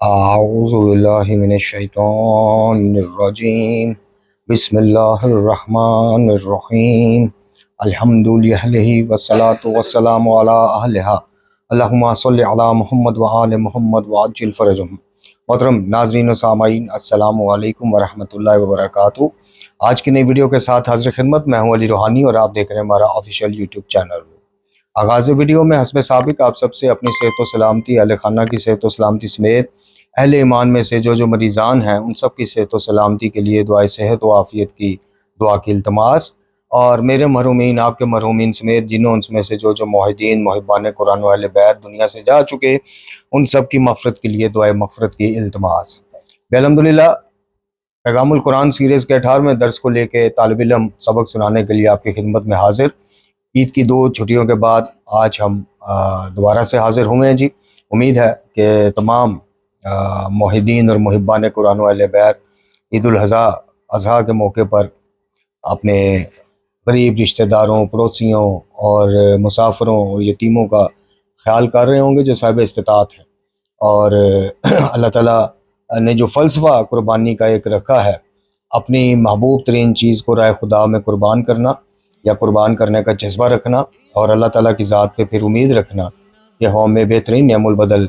اعوذ باللہ من الشیطان الرجیم بسم اللہ الرحمن الرحیم الحمد للہ والصلاة والسلام علی اہلہا اللہم صلی علی محمد وآل محمد وعجل فرجہم۔ محترم ناظرین و سامعین، السلام علیکم ورحمۃ اللہ وبرکاتہ۔ آج کی نئی ویڈیو کے ساتھ حاضر خدمت میں ہوں علی روحانی اور آپ دیکھ رہے ہیں ہمارا آفیشیل یوٹیوب چینل۔ آغاز ویڈیو میں حسب سابق آپ سب سے اپنی صحت و سلامتی، اہل خانہ کی صحت و سلامتی سمیت اہل ایمان میں سے جو مریضان ہیں ان سب کی صحت و سلامتی کے لیے دعائے صحت و عافیت کی دعا کی التماس، اور میرے مرحومین، آپ کے مرحومین سمیت جنہوں ان میں سے جو موحدین محبان قرآن و اہل بیت دنیا سے جا چکے ان سب کی مغفرت کے لیے دعائے مغفرت کی التماس۔ الحمدللہ پیغام القرآن سیریز کے 18ویں درس کو لے کے طالب علم سبق سنانے کے لیے آپ کی خدمت میں حاضر۔ عید کی 2 چھٹیوں کے بعد آج ہم دوبارہ سے حاضر ہوئے ہیں جی۔ امید ہے کہ تمام موحدین اور محبان قرآن و اہل بیت عید الاضحیٰ کے موقع پر اپنے قریب رشتہ داروں، پڑوسیوں اور مسافروں اور یتیموں کا خیال کر رہے ہوں گے جو صاحب استطاعت ہیں، اور اللہ تعالیٰ نے جو فلسفہ قربانی کا ایک رکھا ہے، اپنی محبوب ترین چیز کو راہ خدا میں قربان کرنا یا قربان کرنے کا جذبہ رکھنا اور اللہ تعالیٰ کی ذات پہ پھر امید رکھنا، یہ ہمیں بہترین نعم البدل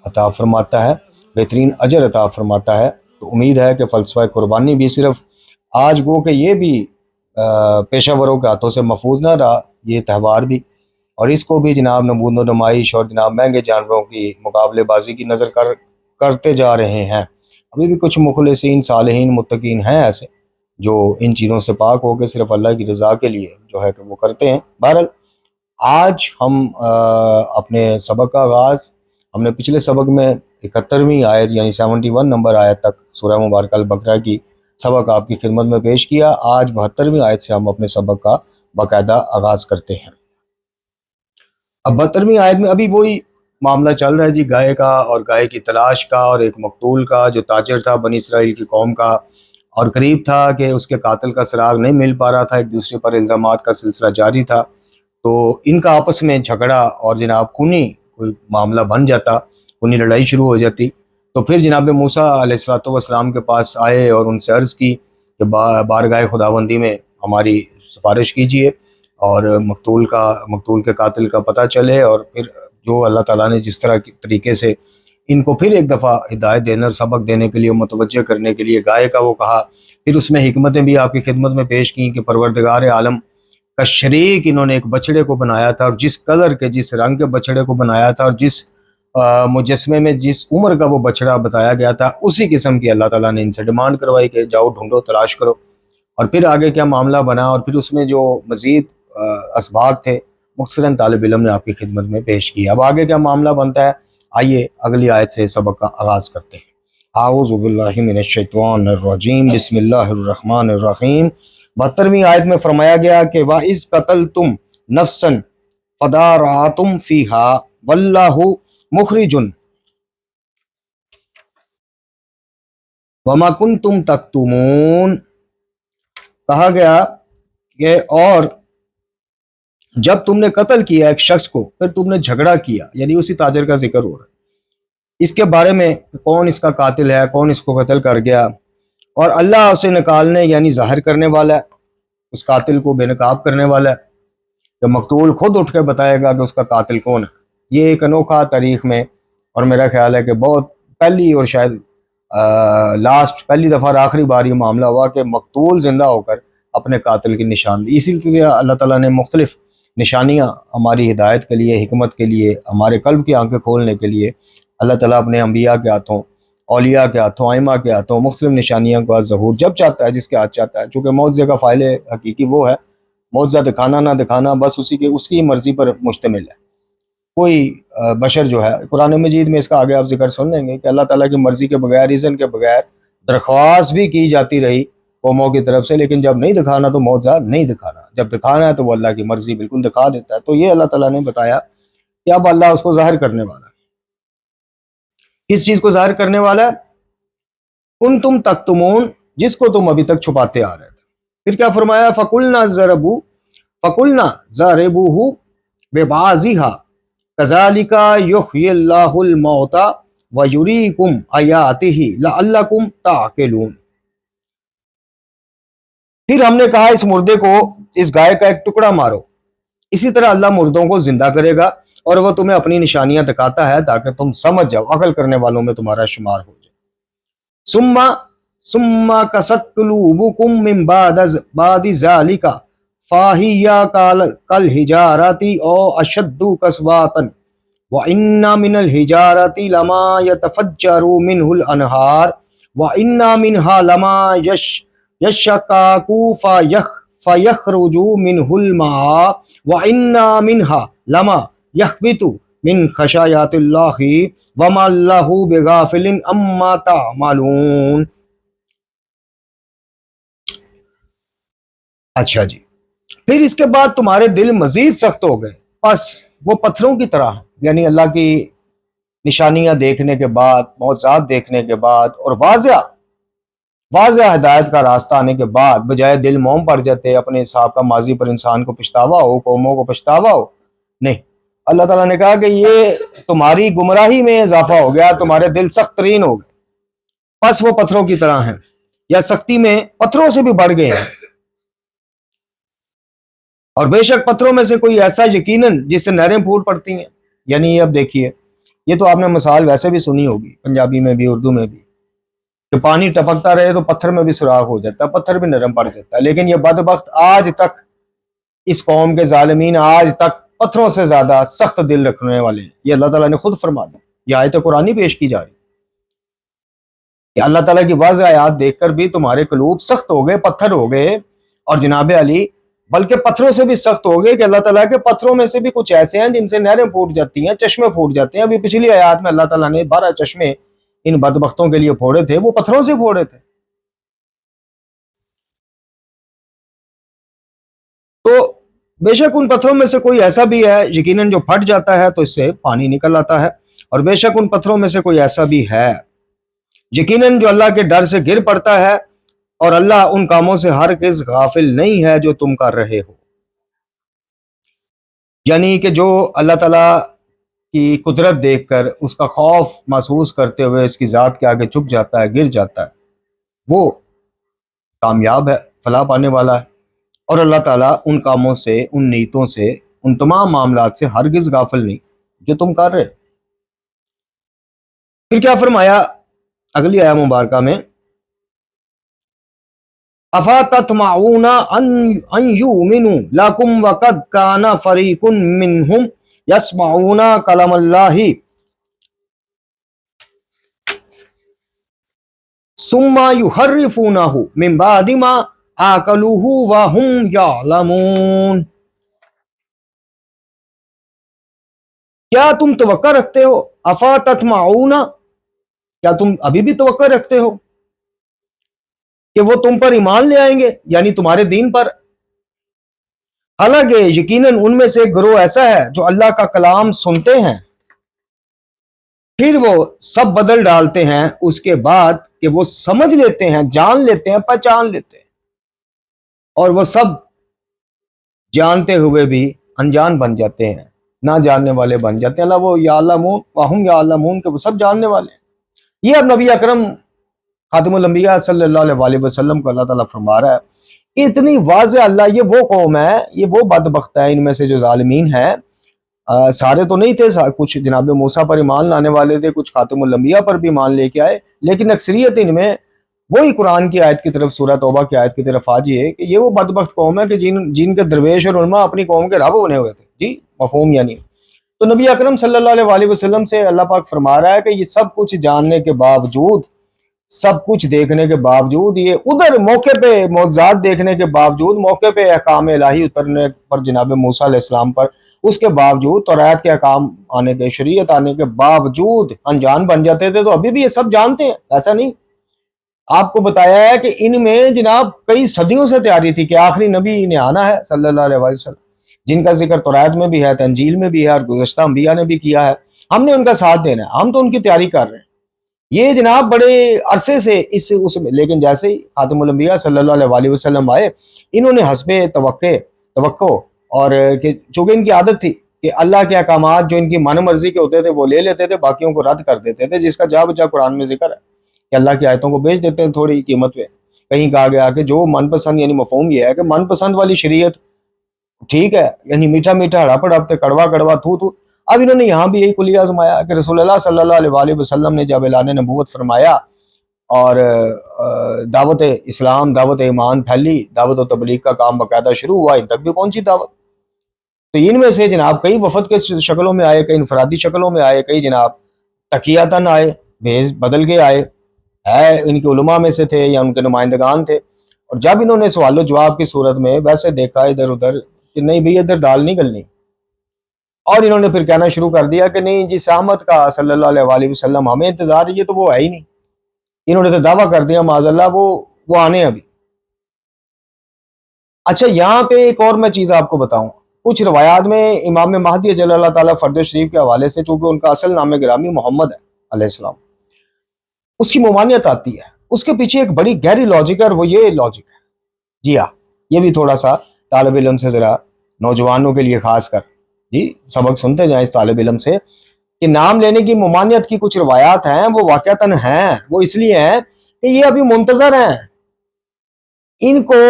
عطا فرماتا ہے، بہترین اجر عطا فرماتا ہے۔ تو امید ہے کہ فلسفہ قربانی بھی صرف آج گو کہ یہ بھی پیشہ وروں کے ہاتھوں سے محفوظ نہ رہا، یہ تہوار بھی، اور اس کو بھی جناب نمود و نمائش اور جناب مہنگے جانوروں کی مقابلے بازی کی نظر کرتے جا رہے ہیں۔ ابھی بھی کچھ مخلصین، صالحین، متقین ہیں ایسے جو ان چیزوں سے پاک ہو کے صرف اللہ کی رضا کے لیے جو ہے کہ وہ کرتے ہیں۔ بہرحال آج ہم اپنے سبق کا آغاز ہم نے پچھلے سبق میں 71ویں آیت یعنی 71 نمبر آیت تک سورہ مبارکہ البقرہ کی سبق آپ کی خدمت میں پیش کیا۔ آج 72ویں آیت سے ہم اپنے سبق کا باقاعدہ آغاز کرتے ہیں۔ اب 72ویں آیت میں ابھی وہی معاملہ چل رہا ہے جی، گائے کا اور گائے کی تلاش کا، اور ایک مقتول کا جو تاجر تھا بنی اسرائیل کی قوم کا، اور قریب تھا کہ اس کے قاتل کا سراغ نہیں مل پا رہا تھا، ایک دوسرے پر الزامات کا سلسلہ جاری تھا، تو ان کا آپس میں جھگڑا اور جناب خونی کوئی معاملہ بن جاتا، خونی لڑائی شروع ہو جاتی۔ تو پھر جناب موسیٰ علیہ السلام کے پاس آئے اور ان سے عرض کی کہ بارگاہ خداوندی میں ہماری سفارش کیجئے اور مقتول کے قاتل کا پتہ چلے، اور پھر جو اللہ تعالیٰ نے جس طریقے سے ان کو پھر ایک دفعہ ہدایت دینے اور سبق دینے کے لیے متوجہ کرنے کے لیے گائے کا وہ کہا، پھر اس میں حکمتیں بھی آپ کی خدمت میں پیش کیں کہ پروردگار عالم کا شریک انہوں نے ایک بچڑے کو بنایا تھا، اور جس کلر کے، جس رنگ کے بچڑے کو بنایا تھا، اور جس مجسمے میں جس عمر کا وہ بچڑا بتایا گیا تھا، اسی قسم کی اللہ تعالیٰ نے ان سے ڈیمانڈ کروائی کہ جاؤ ڈھونڈو، تلاش کرو۔ اور پھر آگے کیا معاملہ بنا، اور پھر اس میں جو مزید اسباق تھے مختصراً طالب علم نے آپ کی خدمت میں پیش کیا۔ اب آگے کیا معاملہ بنتا ہے، آئیے اگلی آیت سے سبق کا آغاز کرتے ہیں۔ اعوذ باللہ من الشیطان الرجیم بسم اللہ الرحمن الرحیم۔ 72ویں آیت میں فرمایا گیا کہ وَإِذْ قَتَلْتُمْ نَفْسًا فَدَارَأْتُمْ فِيهَا وَاللَّهُ مُخْرِجٌ وَمَا كُنْتُمْ تَكْتُمُونَ۔ کہا گیا کہ اور جب تم نے قتل کیا ایک شخص کو، پھر تم نے جھگڑا کیا، یعنی اسی تاجر کا ذکر ہو رہا ہے، اس کے بارے میں کون اس کا قاتل ہے، کون اس کو قتل کر گیا، اور اللہ اسے نکالنے یعنی ظاہر کرنے والا ہے، اس قاتل کو بے نقاب کرنے والا ہے، کہ مقتول خود اٹھ کے بتائے گا کہ اس کا قاتل کون ہے۔ یہ ایک انوکھا تاریخ میں، اور میرا خیال ہے کہ بہت پہلی اور شاید پہلی دفعہ اور آخری بار یہ معاملہ ہوا کہ مقتول زندہ ہو کر اپنے قاتل کی نشاندہی۔ اسی لیے اللہ تعالیٰ نے مختلف نشانیاں ہماری ہدایت کے لیے، حکمت کے لیے، ہمارے قلب کی آنکھیں کھولنے کے لیے اللہ تعالیٰ اپنے انبیاء کے ہاتھوں، اولیاء کے ہاتھوں، ائمہ کے ہاتھوں مختلف نشانیوں کا ظہور جب چاہتا ہے، جس کے ہاتھ چاہتا ہے، چونکہ معجزے کا فاعل حقیقی وہ ہے، معجزہ دکھانا نہ دکھانا بس اس کی مرضی پر مشتمل ہے۔ کوئی بشر جو ہے، قرآن مجید میں اس کا آگے آپ ذکر سن لیں گے کہ اللہ تعالیٰ کی مرضی کے بغیر، اذن کے بغیر درخواست بھی کی جاتی رہی قوموں کی طرف سے، لیکن جب نہیں دکھانا تو معجزہ نہیں دکھانا، جب دکھانا ہے تو وہ اللہ کی مرضی بالکل دکھا دیتا ہے۔ تو یہ اللہ تعالیٰ نے بتایا کہ اب اللہ اس کو ظاہر کرنے والا ہے۔ کس چیز کو ظاہر کرنے والا ہے؟ کنتم تکتمون، جس کو تم ابھی تک چھپاتے آ رہے تھے۔ پھر کیا فرمایا؟ فَقُلْنَا ضَرِبُوهُ بِبَعْضِهَا كَذَلِكَ يُحْيِي اللَّهُ الْمَوْتَى وَيُرِيكُمْ آيَاتِهِ لَعَلَّكُمْ تَعْقِلُونَ۔ پھر ہم نے کہا اس مردے کو اس گائے کا ایک ٹکڑا مارو، اسی طرح اللہ مردوں کو زندہ کرے گا اور وہ تمہیں اپنی نشانیاں دکھاتا ہے تاکہ تم سمجھ جاؤ، عقل کرنے والوں میں تمہارا شمار ہو جائے۔ ثم قست قلوبکم من بعد ذلک فہی کالحجارۃ او اشد قسوۃ وَإِنَّ مِنَ الْحِجَارَةِ لَمَا يَتَفَجَّرُ مِنْهُ الْأَنْهَارُ وَإِنَّ مِنْهَا لَمَا يَشَّقَّاقُ فَيَخْرُجُ مِنْهُ الْمَاءُ وَإِنَّ مِنْهَا لَمَا يَهْبِطُ مِنْ خَشْيَةِ اللَّهِ وَمَا اللَّهُ بِغَافِلٍ عَمَّا تَعْمَلُونَ۔ اچھا جی، پھر اس کے بعد تمہارے دل مزید سخت ہو گئے، پس وہ پتھروں کی طرح ہیں، یعنی اللہ کی نشانیاں دیکھنے کے بعد، معجزات دیکھنے کے بعد اور واضح ہدایت کا راستہ آنے کے بعد بجائے دل موم پڑ جاتے، اپنے حساب کا ماضی پر انسان کو پچھتاوا ہو، قوموں کو پچھتاوا ہو، نہیں، اللہ تعالیٰ نے کہا کہ یہ تمہاری گمراہی میں اضافہ ہو گیا، تمہارے دل سخت ترین ہو گئے، پس وہ پتھروں کی طرح ہیں، یا سختی میں پتھروں سے بھی بڑھ گئے ہیں۔ اور بے شک پتھروں میں سے کوئی ایسا یقیناً جس سے نہریں پھوٹ پڑتی ہیں، یعنی اب دیکھیے، یہ تو آپ نے مثال ویسے بھی سنی ہوگی، پنجابی میں بھی اردو میں بھی، کہ پانی ٹپکتا رہے تو پتھر میں بھی سوراخ ہو جاتا ہے، پتھر بھی نرم پڑ جاتا ہے، لیکن یہ بدبخت آج تک، اس قوم کے ظالمین آج تک پتھروں سے زیادہ سخت دل رکھنے والے ہیں، یہ اللہ تعالیٰ نے خود فرما دیا، یہ آیت قرآنی پیش کی جا رہی ہے کہ اللہ تعالیٰ کی واضح آیات دیکھ کر بھی تمہارے قلوب سخت ہو گئے، پتھر ہو گئے، اور جناب علی بلکہ پتھروں سے بھی سخت ہو گئے کہ اللہ تعالیٰ کے پتھروں میں سے بھی کچھ ایسے ہیں جن سے نہریں پھوٹ جاتی ہیں، چشمے پھوٹ جاتے ہیں۔ ابھی پچھلی آیات میں اللہ تعالیٰ نے 12 چشمے ان بدبختوں کے لیے پھوڑے تھے، وہ پتھروں سے پھوڑے تھے۔ تو بے شک ان پتھروں میں سے کوئی ایسا بھی ہے یقیناً جو پھٹ جاتا ہے تو اس سے پانی نکل آتا ہے، اور بے شک ان پتھروں میں سے کوئی ایسا بھی ہے یقیناً جو اللہ کے ڈر سے گر پڑتا ہے، اور اللہ ان کاموں سے ہرگز غافل نہیں ہے جو تم کر رہے ہو۔ یعنی کہ جو اللہ تعالیٰ کی قدرت دیکھ کر اس کا خوف محسوس کرتے ہوئے اس کی ذات کے آگے جھک جاتا ہے، گر جاتا ہے، وہ کامیاب ہے، فلاح پانے والا ہے، اور اللہ تعالیٰ ان کاموں سے، ان نیتوں سے، ان تمام معاملات سے ہرگز غافل نہیں جو تم کر رہے۔ پھر کیا فرمایا اگلی آیہ مبارکہ میں، اَفَتَطْمَعُونَ أَن يُؤْمِنُوا لَكُمْ وَقَدْ كَانَ فَرِيقٌ مِّنْهُمْ يَسْمَعُونَ كَلَامَ اللَّهِ ثُمَّ يُحَرِّفُونَهُ مِن بَعْدِ مَا عَقَلُوهُ وَهُمْ يَعْلَمُونَ۔ کیا تم توقع رکھتے ہو، اَفَتَطْمَعُونَ، کیا تم ابھی بھی توقع رکھتے ہو کہ وہ تم پر ایمان لے آئیں گے، یعنی تمہارے دین پر؟ حالانکہ یقیناً ان میں سے ایک گروہ ایسا ہے جو اللہ کا کلام سنتے ہیں، پھر وہ سب بدل ڈالتے ہیں اس کے بعد کہ وہ سمجھ لیتے ہیں، جان لیتے ہیں، پہچان لیتے ہیں، اور وہ سب جانتے ہوئے بھی انجان بن جاتے ہیں، نہ جاننے والے بن جاتے ہیں۔ اللہ وہ یعلمون وہم یعلمون، کہ وہ سب جاننے والے ہیں۔ یہ اب نبی اکرم خاتم الانبیاء صلی اللہ علیہ وسلم کو اللہ تعالیٰ فرما رہا ہے، اتنی واضح اللہ، یہ وہ قوم ہے، یہ وہ بدبخت ہے، ان میں سے جو ظالمین ہیں، سارے تو نہیں تھے، کچھ جناب موسیٰ پر ایمان لانے والے تھے، کچھ خاتم الانبیاء پر بھی ایمان لے کے آئے، لیکن اکثریت ان میں وہی قرآن کی آیت کی طرف، سورہ توبہ کی آیت کی طرف آجی ہے کہ یہ وہ بدبخت قوم ہے کہ جن کے درویش اور علماء اپنی قوم کے رب بنے ہوئے تھے۔ جی مفہوم یعنی تو نبی اکرم صلی اللہ علیہ وسلم سے اللہ پاک فرما رہا ہے کہ یہ سب کچھ جاننے کے باوجود، سب کچھ دیکھنے کے باوجود، یہ ادھر موقع پہ معجزات دیکھنے کے باوجود، موقع پہ احکام الہی اترنے پر جناب موسیٰ علیہ السلام پر، اس کے باوجود تورات کے احکام آنے کے، شریعت آنے کے باوجود انجان بن جاتے تھے۔ تو ابھی بھی یہ سب جانتے ہیں، ایسا نہیں۔ آپ کو بتایا ہے کہ ان میں جناب کئی صدیوں سے تیاری تھی کہ آخری نبی نے آنا ہے صلی اللہ علیہ وسلم، جن کا ذکر تورات میں بھی ہے، انجیل میں بھی ہے، اور گزشتہ انبیاء نے بھی کیا ہے۔ ہم نے ان کا ساتھ دینا ہے، ہم تو ان کی تیاری کر رہے ہیں۔ یہ جناب بڑے عرصے سے اس میں، لیکن جیسے ہی خاتم الانبیاء صلی اللہ علیہ وسلم آئے، انہوں نے حسب توقع اور چونکہ ان کی عادت تھی کہ اللہ کے احکامات جو ان کی من مرضی کے ہوتے تھے وہ لے لیتے تھے، باقیوں کو رد کر دیتے تھے، جس کا جا بجا قرآن میں ذکر ہے کہ اللہ کی آیتوں کو بیچ دیتے ہیں تھوڑی قیمت پہ۔ کہیں کہا گیا کہ جو من پسند، یعنی مفہوم یہ ہے کہ من پسند والی شریعت ٹھیک ہے، یعنی میٹھا میٹھا ہڑپ ہڑپتے، کڑوا کڑوا تھو تھو۔ اب انہوں نے یہاں بھی یہی کلیہ آزمایا کہ رسول اللہ صلی اللہ علیہ وآلہ وسلم نے جب اعلان نبوت فرمایا اور دعوت اسلام، دعوت ایمان پھیلی، دعوت و تبلیغ کا کام باقاعدہ شروع ہوا، ان تک بھی پہنچی دعوت۔ تو ان میں سے جناب کئی وفد کے شکلوں میں آئے، کئی انفرادی شکلوں میں آئے، کئی جناب تقیاتاً آئے، بھیز بدل کے آئے، ہے ان کے علماء میں سے تھے یا ان کے نمائندگان تھے۔ اور جب انہوں نے سوال و جواب کی صورت میں ویسے دیکھا ادھر ادھر کہ نہیں بھئی ادھر دال نہیں گلنی، اور انہوں نے پھر کہنا شروع کر دیا کہ نہیں جی سامت کا صلی اللہ علیہ وآلہ وسلم ہمیں انتظار، یہ تو وہ ہے ہی نہیں۔ انہوں نے تو دعویٰ کر دیا معاذ اللہ وہ آنے ابھی۔ اچھا یہاں پہ ایک اور میں چیز آپ کو بتاؤں، کچھ روایات میں امام مہدی اجل اللہ تعالیٰ فرد شریف کے حوالے سے، چونکہ ان کا اصل نام گرامی محمد ہے علیہ السلام، اس کی ممانعت آتی ہے۔ اس کے پیچھے ایک بڑی گہری لاجک ہے، اور وہ یہ لاجک ہے، جی ہاں یہ بھی تھوڑا سا طالب علم سے، ذرا نوجوانوں کے لیے خاص کر جی سبق سنتے جائیں اس طالب علم سے، کہ نام لینے کی ممانعت کی کچھ روایات ہیں وہ واقعتاً ہیں، وہ اس لیے ہیں کہ یہ ابھی منتظر ہیں۔ ان کو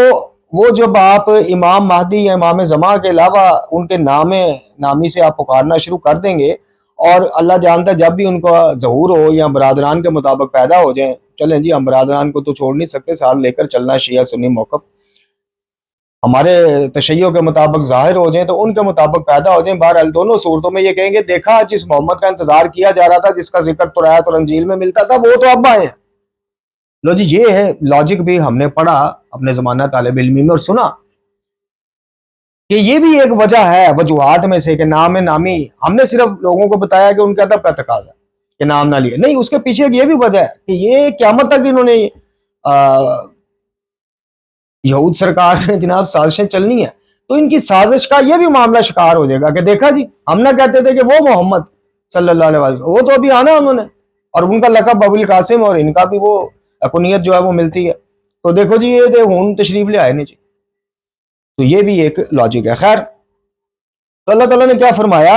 وہ جب آپ امام مہدی یا امام زمان کے علاوہ ان کے نامی سے آپ پکارنا شروع کر دیں گے، اور اللہ جانتا ہے جب بھی ان کا ظہور ہو یا برادران کے مطابق پیدا ہو جائیں، چلیں جی ہم برادران کو تو چھوڑ نہیں سکتے، ساتھ لے کر چلنا شیعہ سنی موقف، ہمارے تشیع کے مطابق ظاہر ہو جائیں تو ان کے مطابق پیدا ہو جائیں، بہرحال دونوں صورتوں میں یہ کہیں گے دیکھا جس محمد کا انتظار کیا جا رہا تھا، جس کا ذکر تورات اور انجیل میں ملتا تھا، وہ تو اب آئے ہیں۔ لو جی یہ ہے لاجک، بھی ہم نے پڑھا اپنے زمانہ طالب علمی میں اور سنا کہ یہ بھی ایک وجہ ہے وجوہات میں سے کہ نام نامی، ہم نے صرف لوگوں کو بتایا کہ ان کا ادب کا تقاضا ہے کہ نام نہ لیے، نہیں اس کے پیچھے یہ بھی وجہ ہے کہ یہ قیامت تک انہوں نے یہود سرکار نے جناب سازشیں چلنی ہے، تو ان کی سازش کا یہ بھی معاملہ شکار ہو جائے گا کہ دیکھا جی ہم نہ کہتے تھے کہ وہ محمد صلی اللہ علیہ وسلم، وہ تو ابھی آنا انہوں نے، اور ان کا لقب ابو القاسم اور ان کا بھی وہ کنیت جو ہے وہ ملتی ہے، تو دیکھو جی یہ ہون تشریف لے آئے نہیں جی۔ تو یہ بھی ایک لاجک ہے۔ خیر تو اللہ تعالیٰ نے کیا فرمایا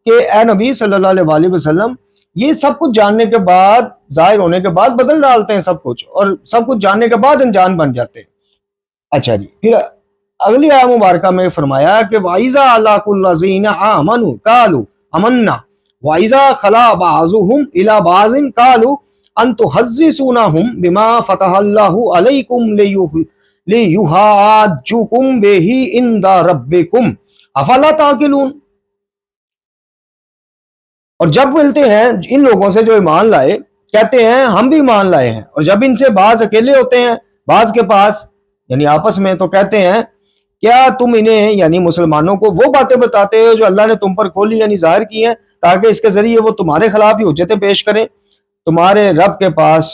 کہ اے نبی صلی اللہ علیہ وآلہ وسلم، یہ سب کچھ جاننے کے بعد، ظاہر ہونے کے بعد بدل ڈالتے ہیں سب کچھ، اور سب کچھ جاننے کے بعد انجان بن جاتے ہیں۔ اچھا جی پھر اگلی آیت مبارکہ میں فرمایا کہ وَإِذَا لَقُوا الَّذِينَ آمَنُوا قَالُوا آمَنَّا وَإِذَا خَلَا بَعْضُهُمْ إِلَى بَعْضٍ قَالُوا أَن تُحَدِّثُونَهُم بِمَا فَتَحَ اللَّهُ عَلَيْكُمْ لِيُحَاجُّوكُم بِهِ عِندَ رَبِّكُمْ أَفَلَا تَعْقِلُونَ۔ اور جب ملتے ہیں ان لوگوں سے جو ایمان لائے، کہتے ہیں ہم بھی ایمان لائے ہیں، اور جب ان سے بعض اکیلے ہوتے ہیں بعض کے پاس یعنی آپس میں، تو کہتے ہیں کیا تم انہیں یعنی مسلمانوں کو وہ باتیں بتاتے ہو جو اللہ نے تم پر کھولی یعنی ظاہر کی ہیں، تاکہ اس کے ذریعے وہ تمہارے خلاف ہی حجتیں پیش کریں تمہارے رب کے پاس،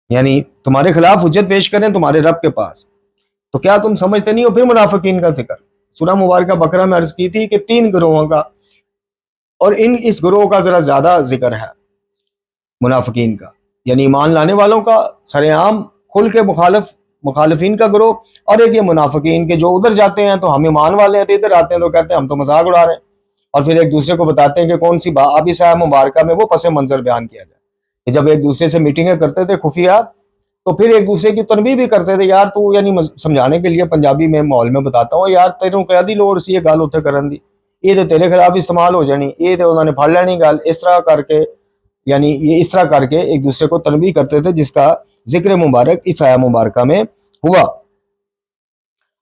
یعنی تمہارے خلاف حجت پیش کریں تمہارے رب کے پاس، تو کیا تم سمجھتے نہیں ہو؟ پھر منافقین کا ذکر سورہ مبارکہ بقرہ میں عرض کی تھی کہ 3 گروہوں کا، اور اس گروہ کا ذرا زیادہ ذکر ہے منافقین کا، یعنی ایمان لانے والوں کا سر عام کھل کے مخالفین کا گروہ، اور ایک یہ منافقین کے جو ادھر جاتے ہیں تو ہم ایمان والے ہیں، تو ادھر آتے ہیں تو کہتے ہیں ہم تو مذاق اڑا رہے ہیں، اور پھر ایک دوسرے کو بتاتے ہیں کہ کون سی اب اس آیت مبارکہ میں وہ پس منظر بیان کیا جائے کہ جب ایک دوسرے سے میٹنگیں کرتے تھے خفیہ، تو پھر ایک دوسرے کی تنبیہ بھی کرتے تھے، یار تو یعنی سمجھانے کے لیے پنجابی میں ماحول میں بتاتا ہوں، یار تیروں قیادی لوڑ سی یہ گل اتنے کرن دی، یہ تو تیرے خلاف استعمال ہو جانی، یہ تو انہوں نے پھڑ لینی گل، اس طرح کر کے یعنی یہ اس طرح کر کے ایک دوسرے کو تنبیہ کرتے تھے، جس کا ذکر مبارک اس آیت مبارکہ میں ہوا۔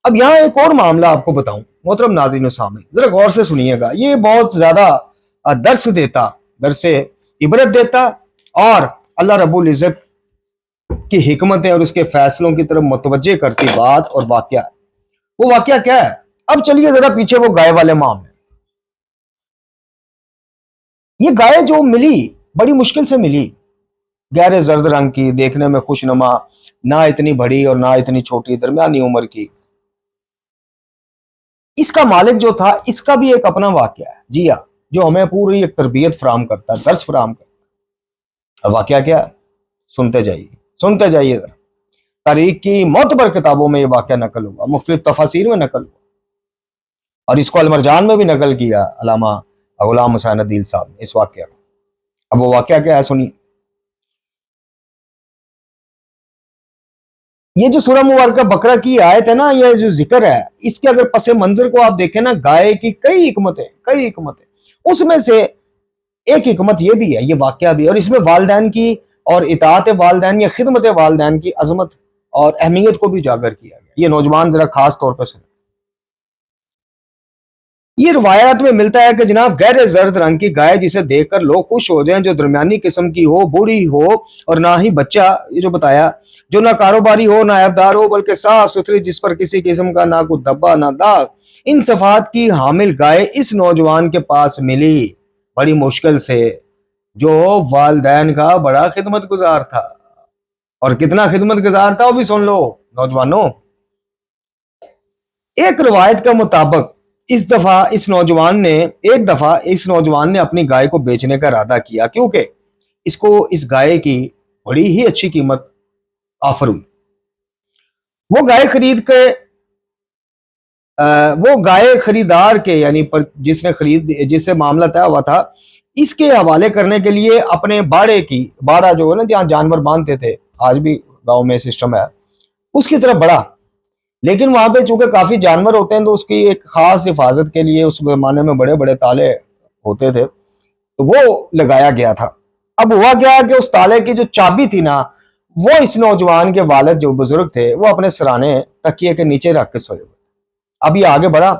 اب یہاں ایک اور معاملہ آپ کو بتاؤں محترم ناظرین و سامعین، ذرا غور سے سنیے گا، یہ بہت زیادہ درس عبرت دیتا، اور اللہ رب العزت کی حکمتیں اور اس کے فیصلوں کی طرف متوجہ کرتی بات اور واقعہ ہے۔ وہ واقعہ کیا ہے؟ اب چلیے ذرا پیچھے وہ گائے والے معاملے، یہ گائے جو ملی بڑی مشکل سے ملی، گہرے زرد رنگ کی، دیکھنے میں خوش نما، نہ اتنی بڑی اور نہ اتنی چھوٹی، درمیانی عمر کی۔ اس کا مالک جو تھا اس کا بھی ایک اپنا واقعہ ہے، جی ہاں، جو ہمیں پوری ایک تربیت فراہم کرتا ہے، درس فراہم کرتا ہے۔ اب واقعہ کیا ہے؟ سنتے جائیے ذرا۔ تاریخ کی معتبر کتابوں میں یہ واقعہ نقل ہوا، مختلف تفاسیر میں نقل ہوا، اور اس کو المرجان میں بھی نقل کیا علامہ غلام حسین عدیل صاحب نے اس واقعہ کو. اب وہ واقعہ کیا ہے سنیے. یہ جو سورہ مبارکہ بقرہ کی آیت ہے نا، یہ جو ذکر ہے، اس کے اگر پس منظر کو آپ دیکھیں نا، گائے کی کئی حکمتیں اس میں سے ایک حکمت یہ بھی ہے، یہ واقعہ بھی ہے، اور اس میں والدین کی اور اطاعت والدین یا خدمت والدین کی عظمت اور اہمیت کو بھی اجاگر کیا گیا. یہ نوجوان ذرا خاص طور پہ سنیں. یہ روایات میں ملتا ہے کہ جناب گہرے زرد رنگ کی گائے جسے دیکھ کر لوگ خوش ہو جائیں، جو درمیانی قسم کی ہو، بوڑھی ہو اور نہ ہی بچہ، یہ جو بتایا، جو نہ کاروباری ہو نہ عیبدار ہو بلکہ صاف ستھری، جس پر کسی قسم کا نہ کوئی دھبا نہ داغ، ان صفات کی حامل گائے اس نوجوان کے پاس ملی بڑی مشکل سے، جو والدین کا بڑا خدمت گزار تھا. اور کتنا خدمت گزار تھا وہ بھی سن لو نوجوانوں. ایک روایت کے مطابق ایک دفعہ اس نوجوان نے اپنی گائے کو بیچنے کا ارادہ کیا، کیونکہ اس کو اس گائے کی بڑی ہی اچھی قیمت آفر ہوئی. وہ گائے خریدار کے یعنی جس سے معاملہ طے ہوا تھا، اس کے حوالے کرنے کے لیے اپنے باڑہ جو ہے نا جہاں جانور باندھتے تھے، آج بھی گاؤں میں سسٹم ہے، اس کی طرف بڑھا. لیکن وہاں پہ چونکہ کافی جانور ہوتے ہیں تو اس کی ایک خاص حفاظت کے لیے اس زمانے میں بڑے بڑے تالے ہوتے تھے، تو وہ لگایا گیا تھا. اب ہوا کیا کہ اس تالے کی جو چابی تھی نا، وہ اس نوجوان کے والد جو بزرگ تھے وہ اپنے سرانے تکیے کے نیچے رکھ کے سوئے ہوئے. اب یہ آگے بڑھا،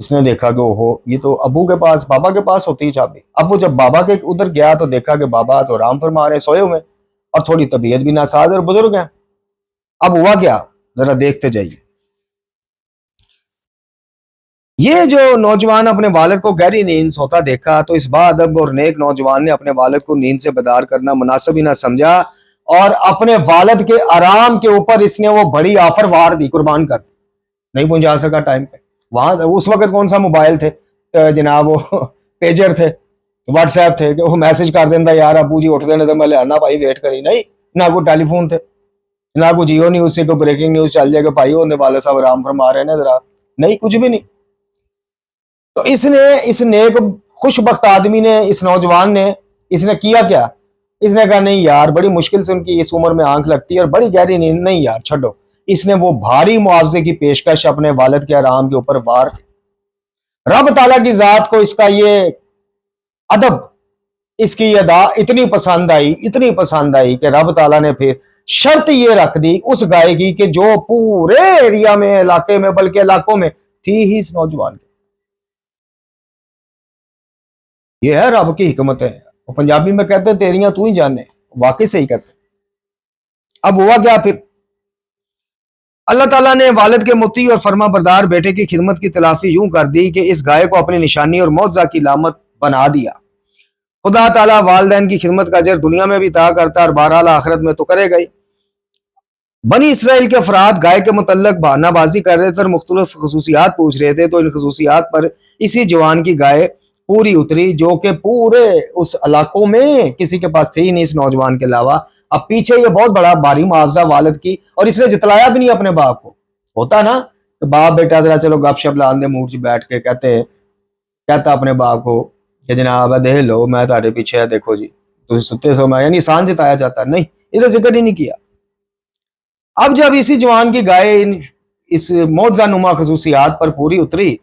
اس نے دیکھا کہ یہ تو ابو کے پاس، بابا کے پاس ہوتی ہے چابی. اب وہ جب بابا کے ادھر گیا تو دیکھا کہ بابا تو آرام فرما رہے، سوئے ہوئے، اور تھوڑی طبیعت بھی ناساز اور بزرگ ہیں. اب ہوا کیا، ذرا دیکھتے جائیے. یہ جو نوجوان اپنے والد کو گہری نیند سوتا دیکھا تو اس باادب اور نیک نوجوان نے اپنے والد کو نیند سے بیدار کرنا مناسب ہی نہ سمجھا، اور اپنے والد کے آرام کے اوپر اس نے وہ بڑی آفر وار دی، قربان کر نہیں پہنچا سکا ٹائم پہ. وہاں اس وقت کون سا موبائل تھے جناب، وہ پیجر تھے، واٹس ایپ تھے کہ وہ میسج کر دینا یار ابو جی اٹھ دینے تو میں لے آنا بھائی ویٹ کری، نہیں، نہ کوئی ٹیلی فون تھے، نہ کوئی جیو نیوز سے کوئی بریکنگ نیوز چل جائے کہ بھائی ہونے والے صاحب آرام فرما رہے ہیں ذرا، نہیں، کچھ بھی نہیں. تو اس نیک خوش بخت آدمی نے، اس نوجوان نے، اس نے کیا کیا، اس نے کہا نہیں یار بڑی مشکل سے ان کی اس عمر میں آنکھ لگتی ہے اور بڑی گہری نیند، نہیں یار چھڈو. اس نے وہ بھاری معاوضے کی پیشکش اپنے والد کے آرام کے اوپر وار. رب تعالیٰ کی ذات کو اس کا یہ ادب، اس کی ادا اتنی پسند آئی کہ رب تعالیٰ نے پھر شرط یہ رکھ دی اس گائے کی کہ جو پورے ایریا میں، علاقے میں، بلکہ علاقوں میں تھی ہی اس نوجوان کی. یہ ہے رب کی حکمت ہے. پنجابی میں کہتے ہیں تیریاں تو ہی جانے، واقعی صحیح کہتے ہیں. اب ہوا کیا پھر، اللہ تعالیٰ نے والد کے مطیع اور فرما بردار بیٹے کی خدمت کی تلافی یوں کر دی کہ اس گائے کو اپنی نشانی اور معجزہ کی علامت بنا دیا. خدا تعالیٰ والدین کی خدمت کا اجر دنیا میں بھی عطا کرتا اور بہرحال آخرت میں تو کرے گئی. بنی اسرائیل کے افراد گائے کے متعلق بہانہ بازی کر رہے تھے اور مختلف خصوصیات پوچھ رہے تھے، تو ان خصوصیات پر اسی جوان کی گائے پوری اتری، جو کہ پورے اس علاقوں میں کسی کے پاس تھی نہیں اس نوجوان کے علاوہ. اب پیچھے یہ بہت بڑا بھاری معاوضہ والد کی، اور اس نے جتلایا بھی نہیں اپنے باپ کو. ہوتا نا کہ باپ بیٹا ذرا چلو گپ شپ لان دے موڈ سے بیٹھ کے کہتا اپنے باپ کو کہ جناب دیکھ لو میں تہاڈے پیچھے دیکھو جی تسی ستے سو، میں یعنی احسان جتایا جاتا، نہیں، اس نے ذکر ہی نہیں کیا. اب جب اسی جوان کی گائے اس معجزہ نما خصوصیات پر پوری اتری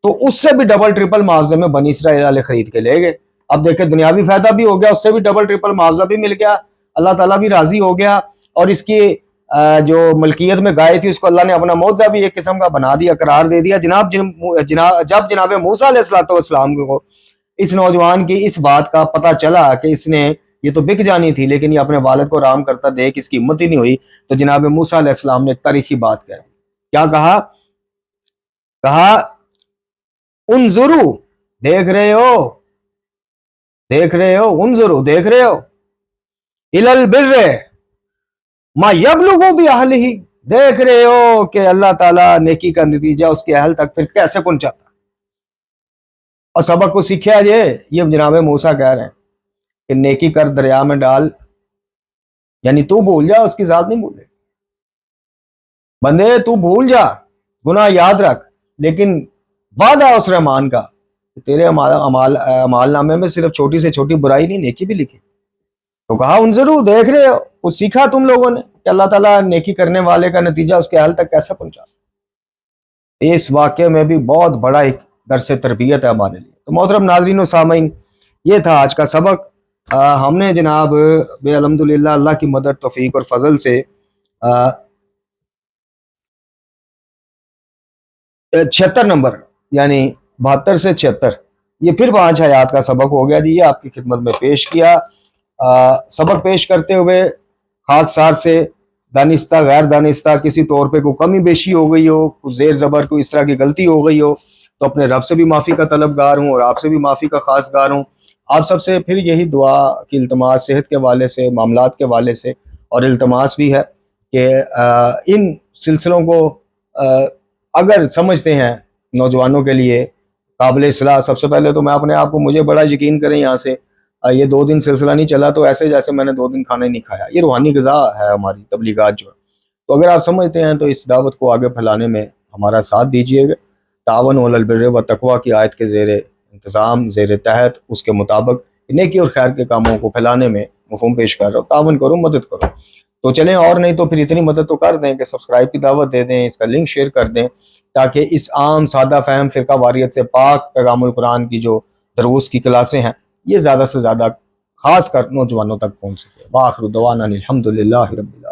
تو اس سے بھی ڈبل ٹرپل معاوضے میں بنی اسرائیل والے خرید کے لے گئے. اب دیکھیں دنیاوی فائدہ بھی ہو گیا، اس سے بھی ڈبل ٹرپل معاوضہ بھی مل گیا، اللہ تعالیٰ بھی راضی ہو گیا، اور اس کی جو ملکیت میں گائے تھی اس کو اللہ نے اپنا معجزہ بھی ایک قسم کا بنا دیا، قرار دے دیا. جب جناب موسیٰ علیہ السلام کو اس نوجوان کی اس بات کا پتہ چلا کہ اس نے یہ تو بک جانی تھی لیکن یہ اپنے والد کو آرام کرتا دیکھ اس کی ہمت ہی نہیں ہوئی، تو جناب موسیٰ علیہ السلام نے ایک تاریخی بات کہی. کیا کہا انظروا، دیکھ رہے ہو انظروا، دیکھ رہے ہو الی البر ما یبلغ باہلہ، دیکھ رہے ہو کہ اللہ تعالیٰ نیکی کا نتیجہ اس کے اہل تک پھر کیسے پہنچاتا. اور سبق کو سیکھا یہ جناب موسیٰ کہہ رہے ہیں کہ نیکی کر دریا میں ڈال، یعنی تو بھول جا، اس کی ذات نہیں بھولے. بندے تو بھول جا، گناہ یاد رکھ، لیکن وعدہ ہے اس رحمان کا تیرے اعمال نامے میں صرف چھوٹی سے چھوٹی برائی نہیں نیکی بھی لکھی. تو کہا ان ضرور دیکھ رہے ہو کچھ سیکھا تم لوگوں نے کہ اللہ تعالیٰ نیکی کرنے والے کا نتیجہ اس کے حل تک کیسے پہنچا. اس واقعے میں بھی بہت بڑا ایک درس تربیت ہے ہمارے لیے. تو محترم ناظرین و سامعین، یہ تھا آج کا سبق. ہم نے جناب بے الحمدللہ اللہ کی مدد توفیق اور فضل سے 76 نمبر یعنی 72 سے 76 یہ پھر 5 آیات کا سبق ہو گیا جی. یہ آپ کی خدمت میں پیش کیا. سبق پیش کرتے ہوئے خاکسار سے دانستہ غیر دانستہ کسی طور پہ کوئی کمی بیشی ہو گئی ہو، کوئی زیر زبر کوئی اس طرح کی غلطی ہو گئی ہو تو اپنے رب سے بھی معافی کا طلبگار ہوں اور آپ سے بھی معافی کا خاص گار ہوں. آپ سب سے پھر یہی دعا کی التماس صحت کے حوالے سے، معاملات کے حوالے سے، اور التماس بھی ہے کہ ان سلسلوں کو اگر سمجھتے ہیں نوجوانوں کے لیے قابل اصلاح، سب سے پہلے تو میں اپنے آپ کو مجھے بڑا یقین کریں یہاں سے یہ 2 دن سلسلہ نہیں چلا تو ایسے جیسے میں نے 2 دن کھانا ہی نہیں کھایا. یہ روحانی غذا ہے ہماری تبلیغات جو ہے. تو اگر آپ سمجھتے ہیں تو اس دعوت کو آگے پھیلانے میں ہمارا ساتھ دیجیے گا. تعاون علی البر و تقویٰ کی آیت کے زیر انتظام زیر تحت اس کے مطابق نیکی اور خیر کے کاموں کو پھیلانے میں مفہوم پیش کر رہا ہوں. تعاون کرو، مدد کرو. تو چلیں، اور نہیں تو پھر اتنی مدد تو کر دیں کہ سبسکرائب کی دعوت دے دیں، اس کا لنک شیئر کر دیں تاکہ اس عام سادہ فہم فرقہ واریت سے پاک پیغام القرآن کی جو دروس کی کلاسیں ہیں یہ زیادہ سے زیادہ خاص کر نوجوانوں تک پہنچ سکے. وآخر دعوانا الحمدللہ رب العالمین.